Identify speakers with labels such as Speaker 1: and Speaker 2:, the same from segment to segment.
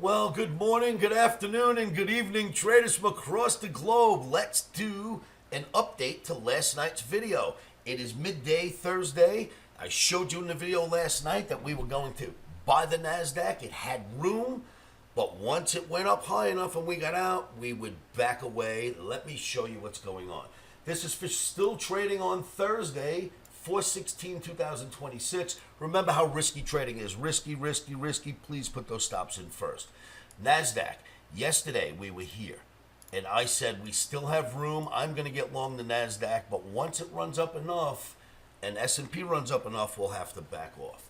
Speaker 1: Well, good morning, good afternoon, and good evening, traders from across the globe. Let's do an update to last night's video. It is midday Thursday. I showed you in the video last night that we were going to buy the NASDAQ. It had room, but once it went up high enough and we got out, we would back away. Let me show you what's going on. This is for still trading on Thursday, 4/16/2026. Remember how risky trading is. Risky, risky, risky. Please put those stops in first. NASDAQ. Yesterday we were here, and I said we still have room. I'm going to get long the NASDAQ, but once it runs up enough and S&P runs up enough, we'll have to back off.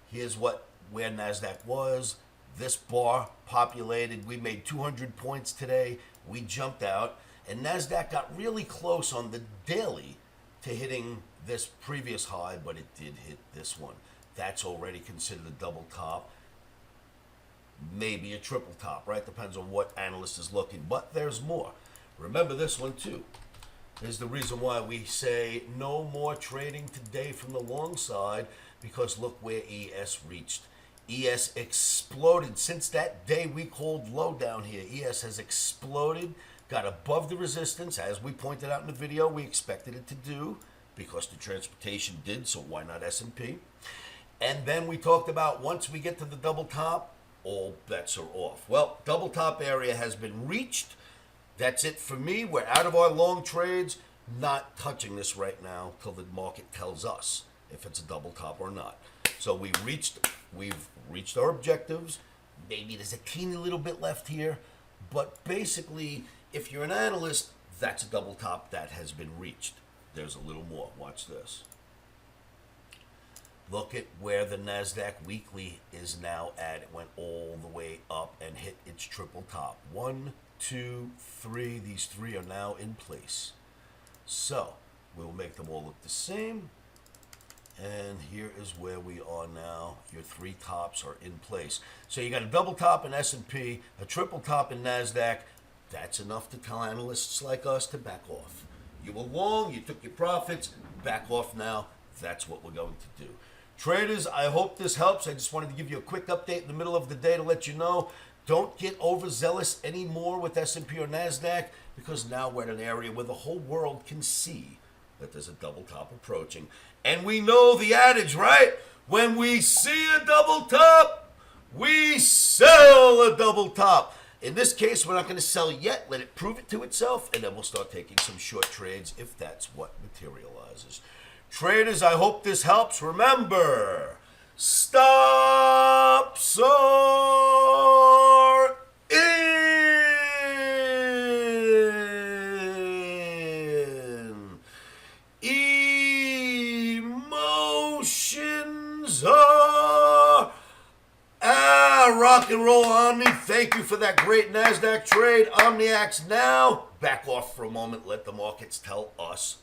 Speaker 1: Here's where NASDAQ was. This bar populated. We made 200 points today. We jumped out, and NASDAQ got really close on the daily to hitting this previous high, but it did hit this one. That's already considered a double top, maybe a triple top, right? Depends on what analyst is looking, but there's more. Remember this one too. Is the reason why we say no more trading today from the long side, because look where ES reached. ES exploded. Since that day we called low down here, ES has exploded, got above the resistance, as we pointed out in the video we expected it to do, because the transportation did, so why not S&P? And then we talked about once we get to the double top, all bets are off. Well, double top area has been reached. That's it for me. We're out of our long trades, not touching this right now till the market tells us if it's a double top or not. So we've reached our objectives. Maybe there's a teeny little bit left here, but basically, if you're an analyst, that's a double top that has been reached. There's a little more. Watch this. Look at where the NASDAQ weekly is now at. It went all the way up and hit its triple top. 1, 2, 3. These three are now in place. So we'll make them all look the same. And here is where we are now. Your three tops are in place. So you got a double top in S&P, a triple top in NASDAQ. That's enough to tell analysts like us to back off. You were long, you took your profits, back off now. That's what we're going to do. Traders, I hope this helps. I just wanted to give you a quick update in the middle of the day to let you know. Don't get overzealous anymore with S&P or NASDAQ, because now we're in an area where the whole world can see that there's a double top approaching. And we know the adage, right? When we see a double top, we sell a double top. In this case, we're not going to sell yet. Let it prove it to itself, and then we'll start taking some short trades if that's what materializes. Traders, I hope this helps. Remember, stops are in. Emotions are rock and roll. Omni, thank you for that great NASDAQ trade. OMNIAC's now. Back off for a moment. Let the markets tell us